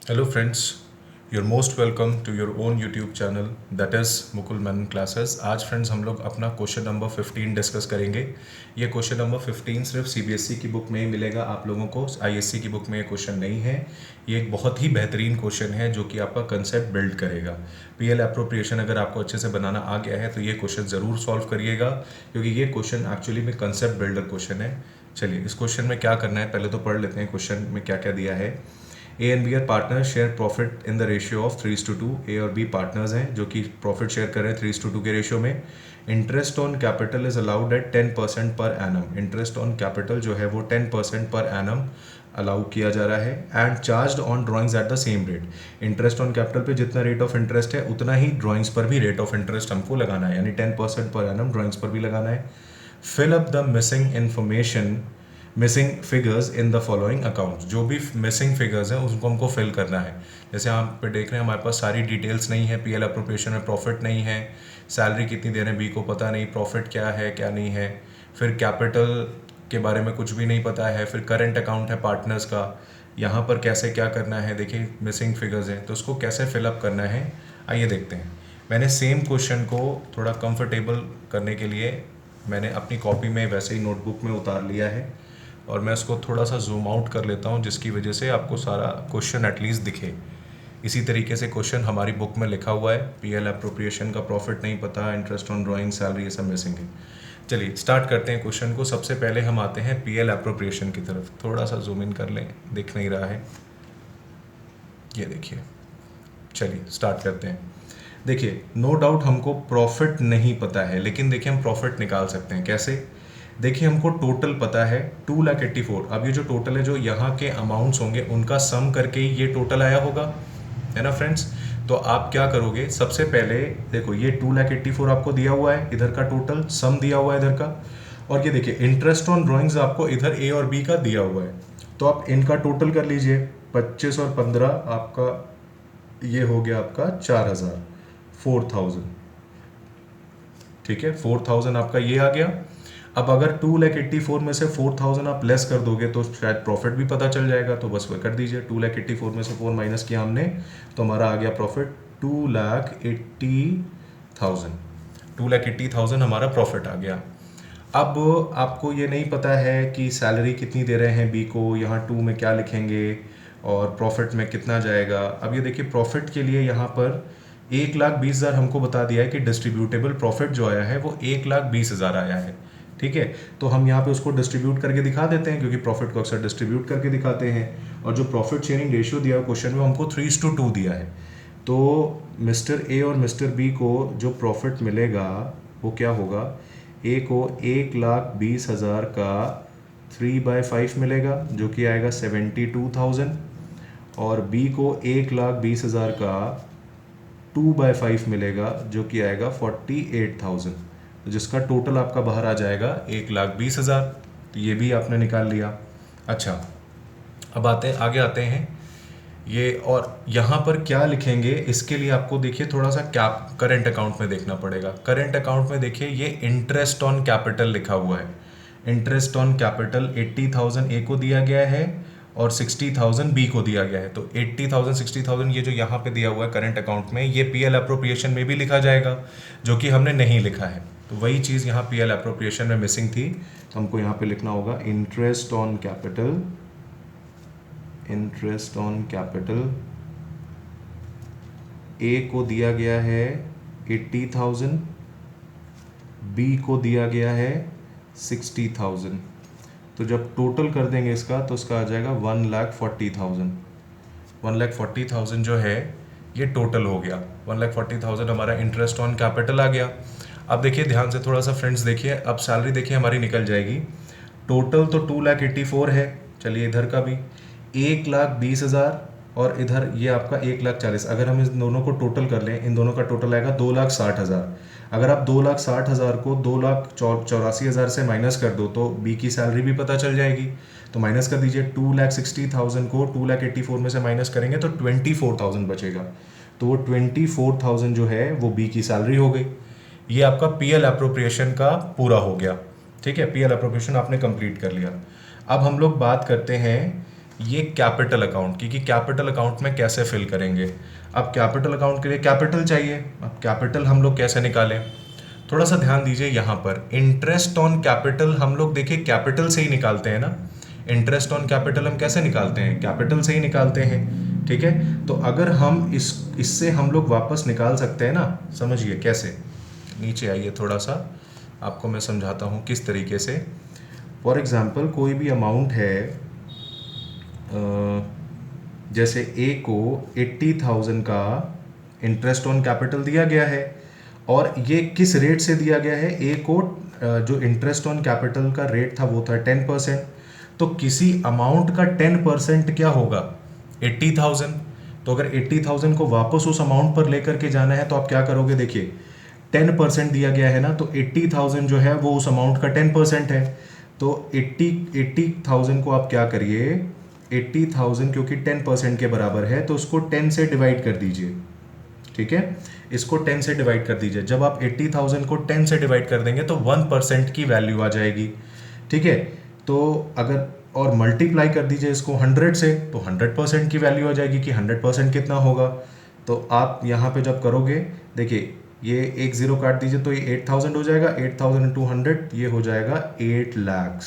Hello friends, you're most welcome to your own YouTube channel that is Mukul Menen classes. आज friends हम लोग अपना question number 15 discuss करेंगे। ये क्वेश्चन नंबर 15 सिर्फ सीबीएसई की बुक में ही मिलेगा आप लोगों को, आईएससी की बुक में ये क्वेश्चन नहीं है। ये एक बहुत ही बेहतरीन क्वेश्चन है जो कि आपका कंसेप्ट बिल्ड करेगा। पीएल अप्रोप्रिएशन अगर आपको अच्छे से बनाना आ गया है तो ये क्वेश्चन ज़रूर सॉल्व करिएगा, क्योंकि ये क्वेश्चन एक्चुअली में कंसेप्ट बिल्डर क्वेश्चन है। चलिए इस क्वेश्चन में क्या करना है पहले तो पढ़ लेते हैं क्वेश्चन में क्या क्या दिया है। A and B are partners share profit in the ratio of 3:2। A और बी पार्टनर्स हैं जो कि प्रॉफिट शेयर कर रहे हैं 3:2 के रेशियो में। Interest on capital is allowed at 10% per annum. Interest on capital जो है वो 10% पर एनम अलाउ किया जा रहा है। And charge on drawings at the same rate. Interest on capital पे जितना रेट ऑफ इंटरेस्ट है उतना ही ड्राइंग्स पर भी रेट ऑफ इंटरेस्ट हमको लगाना है, यानी 10% पर एनम ड्राइंग्स पर भी लगाना है। Fill up the missing figures in the following account. जो भी मिसिंग फिगर्स हैं उसको हमको फिल करना है। जैसे आप पे देख रहे हैं हमारे पास सारी डिटेल्स नहीं है, पीएल अप्रोप्रिएशन में प्रॉफिट नहीं है, सैलरी कितनी दे रहे हैं बी को पता नहीं, प्रॉफिट क्या है क्या नहीं है, फिर कैपिटल के बारे में कुछ भी नहीं पता है, फिर करंट अकाउंट है पार्टनर्स का। यहाँ पर कैसे क्या करना है, देखिए मिसिंग फिगर्स हैं तो उसको कैसे फिलअप करना है आइए देखते हैं। मैंने सेम क्वेश्चन को थोड़ा कंफर्टेबल करने के लिए मैंने अपनी कॉपी में वैसे ही नोटबुक में उतार लिया है और मैं उसको थोड़ा सा जूम आउट कर लेता हूँ जिसकी वजह से आपको सारा क्वेश्चन एटलीस्ट दिखे। इसी तरीके से क्वेश्चन हमारी बुक में लिखा हुआ है, पीएल अप्रोप्रिएशन का प्रॉफिट नहीं पता, इंटरेस्ट ऑन ड्राइंग, सैलरी, ये सब मिसिंग है। चलिए स्टार्ट करते हैं क्वेश्चन को। सबसे पहले हम आते हैं पीएल अप्रोप्रिएशन की तरफ। थोड़ा सा जूम इन कर लें, दिख नहीं रहा है, ये देखिए। चलिए स्टार्ट करते हैं। देखिए नो डाउट हमको प्रॉफिट नहीं पता है, लेकिन देखिए हम प्रॉफिट निकाल सकते हैं कैसे। देखिए हमको टोटल पता है 2,84,000। अब ये जो टोटल है, जो यहाँ के अमाउंट्स होंगे उनका सम करके ही ये टोटल आया होगा, है ना फ्रेंड्स। तो आप क्या करोगे, सबसे पहले देखो ये 2,84,000 आपको दिया हुआ है, इधर का टोटल सम दिया हुआ है इधर का, और ये देखिए इंटरेस्ट ऑन ड्राइंग्स आपको इधर ए और बी का दिया हुआ है। तो आप इनका टोटल कर लीजिए, 25 और 15 आपका ये हो गया आपका 4,000, 4,000। ठीक है, 4,000 आपका ये आ गया। अब अगर 2,84,000 में से 4,000 आप लेस कर दोगे तो शायद प्रॉफिट भी पता चल जाएगा, तो बस वह कर दीजिए। 2,84,000 में से 4 माइनस किया हमने तो हमारा आ गया प्रॉफिट 2,80,000। 2,80,000 हमारा प्रॉफिट आ गया। अब आपको ये नहीं पता है कि सैलरी कितनी दे रहे हैं बी को, यहाँ 2 में क्या लिखेंगे और प्रॉफिट में कितना जाएगा। अब ये देखिए प्रॉफिट के लिए यहाँ पर 1,20,000 हमको बता दिया है कि डिस्ट्रीब्यूटेबल प्रॉफिट जो आया है वो 1,20,000 आया है। ठीक है, तो हम यहाँ पे उसको डिस्ट्रीब्यूट करके दिखा देते हैं, क्योंकि प्रॉफिट को अक्सर डिस्ट्रीब्यूट करके दिखाते हैं। और जो प्रॉफिट शेयरिंग रेशियो दिया है क्वेश्चन में हमको 3:2 दिया है। तो मिस्टर ए और मिस्टर बी को जो प्रॉफिट मिलेगा वो क्या होगा, ए को 1,20,000 का 3/5 मिलेगा जो कि आएगा 72,000, और बी को 1,20,000 का 2/5 मिलेगा जो कि आएगा 48,000, जिसका टोटल आपका बाहर आ जाएगा 1,20,000। तो ये भी आपने निकाल लिया। अच्छा, अब आगे आते हैं ये, और यहाँ पर क्या लिखेंगे इसके लिए आपको देखिए थोड़ा सा कैप करंट अकाउंट में देखना पड़ेगा। करंट अकाउंट में देखिए ये इंटरेस्ट ऑन कैपिटल लिखा हुआ है। इंटरेस्ट ऑन कैपिटल 80,000 ए को दिया गया है और 60,000 बी को दिया गया है। तो 80,000 60,000 ये जो यहाँ पे दिया हुआ है करंट अकाउंट में, ये पीएल अप्रोप्रिएशन में भी लिखा जाएगा, जो कि हमने नहीं लिखा है। तो वही चीज़ यहाँ पीएल अप्रोप्रिएशन में मिसिंग थी, तो हमको यहाँ पे लिखना होगा interest on capital. Interest on capital A को दिया गया है 80,000, बी को दिया गया है 60,000। तो जब टोटल कर देंगे इसका तो इसका आ जाएगा 1,40,000। 1,40,000 जो है ये टोटल हो गया। 1,40,000 हमारा इंटरेस्ट ऑन कैपिटल आ गया। अब देखिए ध्यान से थोड़ा सा फ्रेंड्स देखिए, अब सैलरी देखिए हमारी निकल जाएगी। टोटल तो 2,84,000 है, चलिए इधर का भी 1,20,000 और इधर ये आपका 1,40,000। अगर हम इन दोनों को टोटल कर लें, इन दोनों का टोटल आएगा 2,60,000। अगर आप 2,60,000 को 2,84,000 से माइनस कर दो तो बी की सैलरी भी पता चल जाएगी। तो माइनस कर दीजिए, 2,60,000 को 2,84,000 में से माइनस करेंगे तो 24,000 बचेगा। तो वो 24,000 जो है वो बी की सैलरी हो गई। ये आपका पीएल अप्रोप्रिएशन का पूरा हो गया। ठीक है, पीएल अप्रोप्रिएशन आपने कंप्लीट कर लिया। अब हम लोग बात करते हैं ये कैपिटल अकाउंट, क्योंकि कैपिटल अकाउंट में कैसे फिल करेंगे। अब कैपिटल अकाउंट के लिए कैपिटल चाहिए। अब कैपिटल हम लोग कैसे निकालें, थोड़ा सा ध्यान दीजिए यहाँ पर। इंटरेस्ट ऑन कैपिटल हम लोग देखिए कैपिटल से ही निकालते हैं ना। इंटरेस्ट ऑन कैपिटल हम कैसे निकालते हैं, कैपिटल से ही निकालते हैं, ठीक है। तो अगर हम इससे हम लोग वापस निकाल सकते हैं ना, समझिए कैसे। नीचे आइए थोड़ा सा, आपको मैं समझाता हूँ किस तरीके से। फॉर एग्जाम्पल कोई भी अमाउंट है, जैसे ए को 80,000 का इंटरेस्ट ऑन कैपिटल दिया गया है, और ये किस रेट से दिया गया है, ए को जो इंटरेस्ट ऑन कैपिटल का रेट था वो था 10%। तो किसी अमाउंट का 10% क्या होगा, 80,000। तो अगर 80,000 को वापस उस अमाउंट पर लेकर के जाना है तो आप क्या करोगे, देखिए 10% दिया गया है ना, तो 80,000 जो है वो उस अमाउंट का 10% है। तो 80,000 को आप क्या करिए, 80,000 क्योंकि 10% के बराबर है तो उसको 10 से डिवाइड कर दीजिए, ठीक है। इसको 10 से डिवाइड कर दीजिए। जब आप 80,000 को 10 से डिवाइड कर देंगे तो 1% की वैल्यू आ जाएगी, ठीक है। तो अगर और मल्टीप्लाई कर दीजिए इसको 100 से, तो 100% की वैल्यू आ जाएगी कि 100% कितना होगा। तो आप यहाँ पे जब करोगे, देखिए ये एक ज़ीरो काट दीजिए तो ये 8,000 हो जाएगा। 8,000 इंटू 100 ये हो जाएगा 8 lakhs।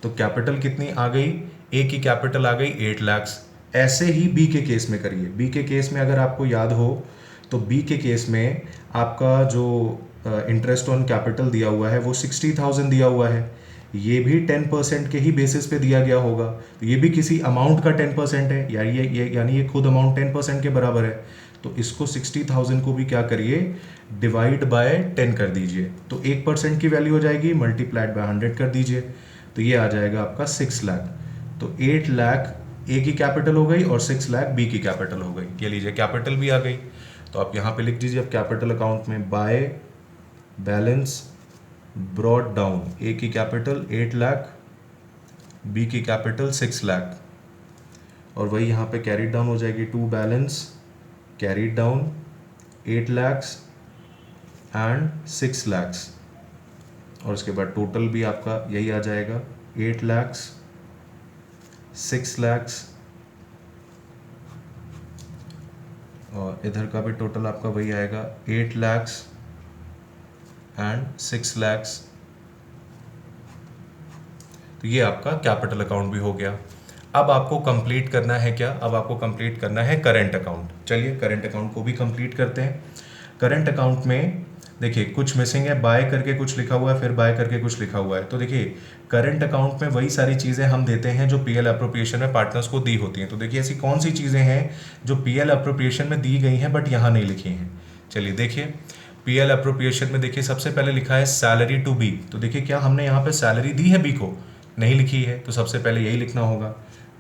तो कैपिटल कितनी आ गई, ए की कैपिटल आ गई 8 lakhs। ऐसे ही बी के केस में करिए। बी के केस में अगर आपको याद हो तो बी के केस में आपका जो इंटरेस्ट ऑन कैपिटल दिया हुआ है वो 60,000 दिया हुआ है। ये भी 10% के ही बेसिस पे दिया गया होगा। तो ये भी किसी अमाउंट का 10% है, यानी ये खुद अमाउंट 10% के बराबर है। तो इसको 60,000 को भी क्या करिए, डिवाइड बाय 10 कर दीजिए। तो 1% की वैल्यू हो जाएगी, मल्टीप्लाइड बाय 100 कर दीजिए, तो ये आ जाएगा आपका 6 लाख। तो 8 लाख ए की कैपिटल हो गई और 6 लाख बी की कैपिटल हो गई। ये लीजिए कैपिटल भी आ गई। तो आप यहाँ पे लिख दीजिए अब कैपिटल अकाउंट में, by balance brought down, A की कैपिटल 8 लाख, बी की कैपिटल 6 लाख, और वही यहाँ पे कैरीड डाउन हो जाएगी, to balance carried down 8 lakhs and 6 lakhs, और उसके बाद टोटल भी आपका यही आ जाएगा 8 lakhs 6 lakhs, और इधर का भी टोटल आपका वही आएगा 8 lakhs एंड 6 lakhs। तो ये आपका कैपिटल अकाउंट भी हो गया। अब आपको कंप्लीट करना है क्या, अब आपको कंप्लीट करना है करंट अकाउंट। चलिए करंट अकाउंट को भी कंप्लीट करते हैं। करंट अकाउंट में देखिए कुछ मिसिंग है, बाय करके कुछ लिखा हुआ है, फिर बाय करके कुछ लिखा हुआ है। तो देखिए करंट अकाउंट में वही सारी चीज़ें हम देते हैं जो पीएल अप्रोप्रिएशन में पार्टनर्स को दी होती हैं। तो देखिए ऐसी कौन सी चीज़ें हैं जो पीएल अप्रोप्रिएशन में दी गई हैं बट यहाँ नहीं लिखी हैं। चलिए देखिए पीएल अप्रोप्रिएशन में देखिए सबसे पहले लिखा है सैलरी टू बी। तो देखिए क्या हमने यहाँ पे सैलरी दी है बी को, नहीं लिखी है, तो सबसे पहले यही लिखना होगा,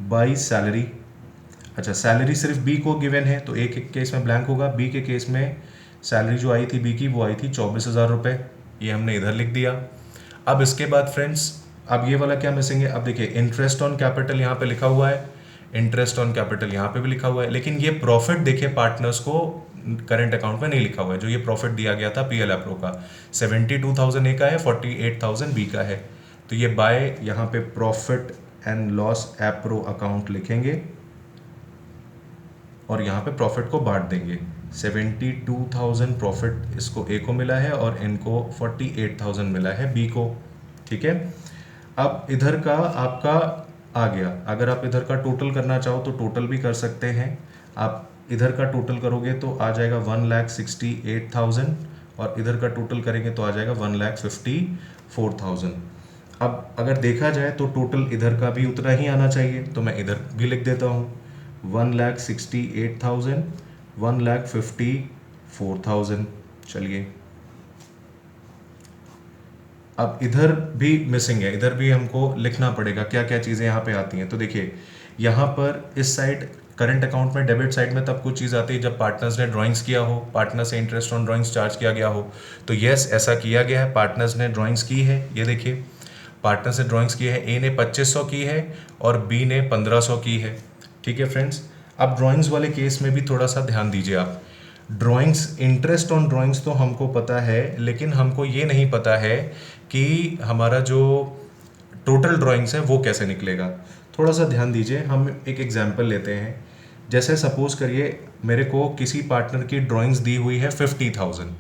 बाई सैलरी। अच्छा सैलरी सिर्फ बी को गिवन है तो एक केस में ब्लैंक होगा। बी के केस में सैलरी जो आई थी बी की वो आई थी 24,000 रुपये, ये हमने इधर लिख दिया। अब इसके बाद फ्रेंड्स अब ये वाला क्या मिसिंग है, अब देखिए इंटरेस्ट ऑन कैपिटल यहाँ पे लिखा हुआ है, इंटरेस्ट ऑन कैपिटल यहाँ पे भी लिखा हुआ है, लेकिन ये प्रॉफिट देखिए पार्टनर्स को करंट अकाउंट में नहीं लिखा हुआ है। जो ये प्रॉफिट दिया गया था पीएल एप्रो का 72,000 ए का है, 48,000 बी का है। तो ये बाय यहाँ पे profit and loss appro account लिखेंगे और यहाँ पे प्रॉफिट को बांट देंगे। 72,000 प्रॉफिट इसको ए को मिला है और इनको 48,000 मिला है बी को, ठीक है। अब इधर का आपका आ गया। अगर आप इधर का टोटल करना चाहो तो टोटल भी कर सकते हैं। आप इधर का टोटल करोगे तो आ जाएगा 1,68,000 और इधर का टोटल करेंगे तो आ जाएगा 1,54,000। अब अगर देखा जाए तो टोटल इधर का भी उतना ही आना चाहिए, तो मैं इधर भी लिख देता हूँ 1,68,000, 1,54,000। चलिए अब इधर भी मिसिंग है, इधर भी हमको लिखना पड़ेगा क्या क्या चीज़ें यहाँ पे आती हैं। तो देखिए यहाँ पर इस साइड करंट अकाउंट में डेबिट साइड में तब कुछ चीज़ आती है जब पार्टनर्स ने ड्राइंग्स किया हो, पार्टनर से इंटरेस्ट ऑन ड्राइंग्स चार्ज किया गया हो। तो यस ऐसा किया गया है, पार्टनर्स ने ड्राइंग्स की है। ये देखिए पार्टनर से ड्राइंग्स की है, ए ने 2500 की है और बी ने 1500 की है, ठीक है फ्रेंड्स। अब ड्राइंग्स वाले केस में भी थोड़ा सा ध्यान दीजिए आप। ड्राइंग्स इंटरेस्ट ऑन ड्राइंग्स तो हमको पता है, लेकिन हमको ये नहीं पता है कि हमारा जो टोटल ड्राइंग्स है वो कैसे निकलेगा। थोड़ा सा ध्यान दीजिए, हम एक एग्जाम्पल लेते हैं। जैसे सपोज करिए मेरे को किसी पार्टनर की ड्राइंग्स दी हुई है 50,000,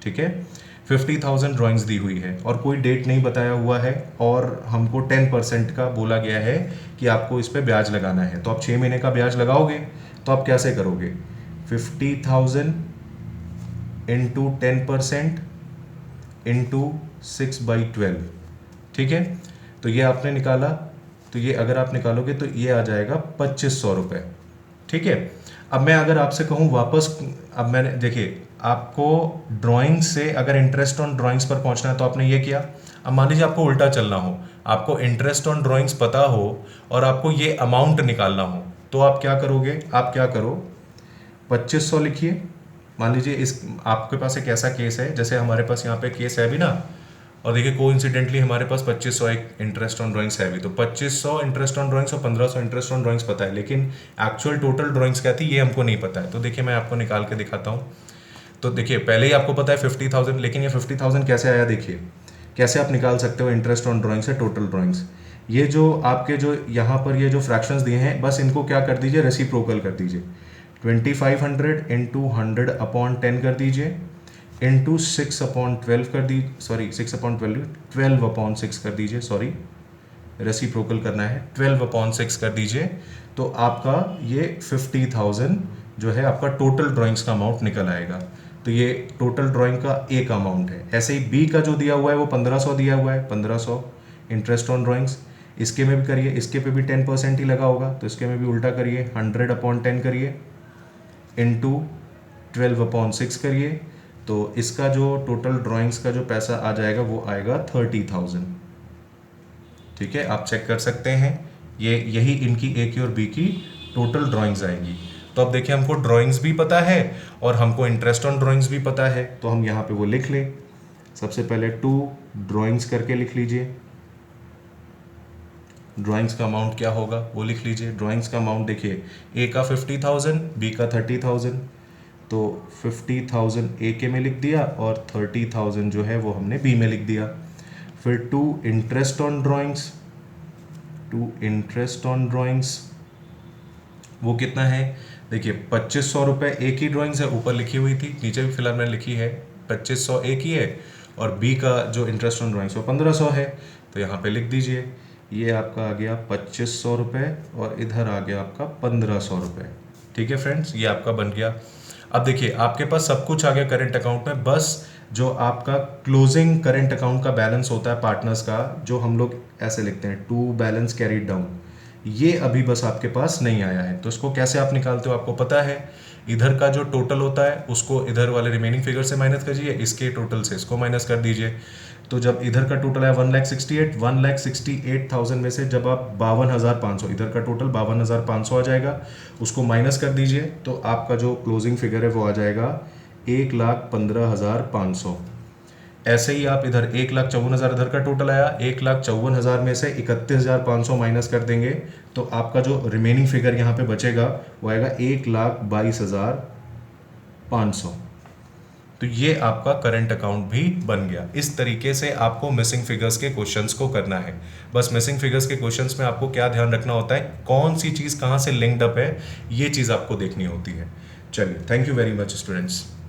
ठीक है, 50,000 ड्राइंग्स दी हुई है और कोई डेट नहीं बताया हुआ है और हमको 10% का बोला गया है कि आपको इस पर ब्याज लगाना है। तो आप 6 महीने का ब्याज लगाओगे तो आप कैसे करोगे? 50,000 इंटू 10% इंटू 6/12, ठीक है। तो ये आपने निकाला, तो ये अगर आप निकालोगे तो ये आ जाएगा 2500 रुपये, ठीक है। अब मैं अगर आपसे कहूँ वापस, अब मैंने देखिए आपको ड्राइंग से अगर इंटरेस्ट ऑन ड्राइंग्स पर पहुंचना है तो आपने ये किया। अब मान लीजिए आपको उल्टा चलना हो, आपको इंटरेस्ट ऑन ड्राइंग्स पता हो और आपको ये अमाउंट निकालना हो, तो आप क्या करोगे? आप क्या करो, 2500 लिखिए। मान लीजिए इस आपके पास एक ऐसा केस है, जैसे हमारे पास यहाँ पे केस है भी ना, और देखिए कोइंसिडेंटली हमारे पास 2500 एक इंटरेस्ट ऑन ड्राइंग्स है भी, तो 2500 इंटरेस्ट ऑन ड्राइंग्स और 1500 इंटरेस्ट ऑन ड्राइंग्स पता है, लेकिन एक्चुअल टोटल ड्राइंग्स क्या थी ये हमको नहीं पता है। तो देखिए मैं आपको निकाल के दिखाता हूँ। तो देखिए पहले ही आपको पता है 50,000, लेकिन ये 50,000 कैसे आया? देखिए कैसे आप निकाल सकते हो इंटरेस्ट ऑन ड्राइंग्स से टोटल ड्राइंग्स। ये जो आपके जो यहाँ पर ये जो फ्रैक्शंस दिए हैं, बस इनको क्या कर दीजिए, रेसिप्रोकल कर दीजिए। 2500 इंटू 100/10 कर दीजिए, इंटू 6/12 कर दी, सॉरी 6/12, 12/6 कर दीजिए, सॉरी रेसिप्रोकल करना है, 12/6 कर दीजिए। तो आपका ये 50,000 जो है आपका टोटल ड्राइंग्स का अमाउंट निकल आएगा। तो ये टोटल ड्राइंग का एक अमाउंट है। ऐसे ही बी का जो दिया हुआ है वो 1500 दिया हुआ है, 1500 इंटरेस्ट ऑन ड्राइंग्स। इसके में भी करिए, इसके पे भी 10% ही लगा होगा, तो इसके में भी उल्टा करिए, 100/10 करिए, इंटू 12/6 करिए। तो इसका जो टोटल ड्राइंग्स का जो पैसा आ जाएगा वो आएगा 30,000, ठीक है। आप चेक कर सकते हैं, ये यही इनकी ए की और बी की टोटल ड्राइंग्स आएगी। तो अब देखिए हमको ड्राइंग्स भी पता है और हमको इंटरेस्ट ऑन ड्राइंग्स भी पता है, तो हम यहाँ पे वो लिख लें। सबसे पहले 2 ड्राइंग्स करके लिख लीजिए, ड्राइंग्स का अमाउंट क्या होगा वो लिख लीजिए। ड्राइंग्स का अमाउंट देखिए, ए का 50,000, बी का 30,000, तो 50,000 ए के में लिख दिया और 30,000 जो है वो हमने बी में लिख दिया। फिर 2 interest on drawings, 2 interest on drawings वो कितना है? देखिए 2500 रुपये ए की ड्राइंग्स है, ऊपर लिखी हुई थी, नीचे भी फिलहाल मैंने लिखी है 2500 ए की है, और बी का जो इंटरेस्ट ऑन ड्राइंग्स वो 1500 है, तो यहाँ पे लिख दीजिए। ये आपका आ गया 2500 रुपये और इधर आ गया आपका 1500 रुपये, ठीक है फ्रेंड्स, ये आपका बन गया। अब देखिए आपके पास सब कुछ आ गया करेंट अकाउंट में, बस जो आपका क्लोजिंग करेंट अकाउंट का बैलेंस होता है पार्टनर्स का, जो हम लोग ऐसे लिखते हैं टू बैलेंस कैरीड डाउन, ये अभी बस आपके पास नहीं आया है। तो इसको कैसे आप निकालते हो आपको पता है, इधर का जो टोटल होता है उसको इधर वाले रिमेनिंग फिगर से माइनस कीजिए, इसके टोटल से इसको माइनस कर दीजिए। तो जब इधर का टोटल है 1,68,000 में से जब आप 52,500, इधर का टोटल 52,500 आ जाएगा, उसको माइनस कर दीजिए, तो आपका जो क्लोजिंग फिगर है वो आ जाएगा 1,15,500। ऐसे ही आप इधर 1,54,000 इधर का टोटल आया, 1,54,000 में से 31,500 माइनस कर देंगे, तो आपका जो रिमेनिंग फिगर यहाँ पे बचेगा वो आएगा 1,22,500। तो ये आपका करंट अकाउंट भी बन गया। इस तरीके से आपको मिसिंग फिगर्स के क्वेश्चंस को करना है। बस मिसिंग फिगर्स के क्वेश्चंस में आपको क्या ध्यान रखना होता है, कौन सी चीज़ कहाँ से लिंक्ड अप है, ये चीज़ आपको देखनी होती है। चलिए, thank you very much students.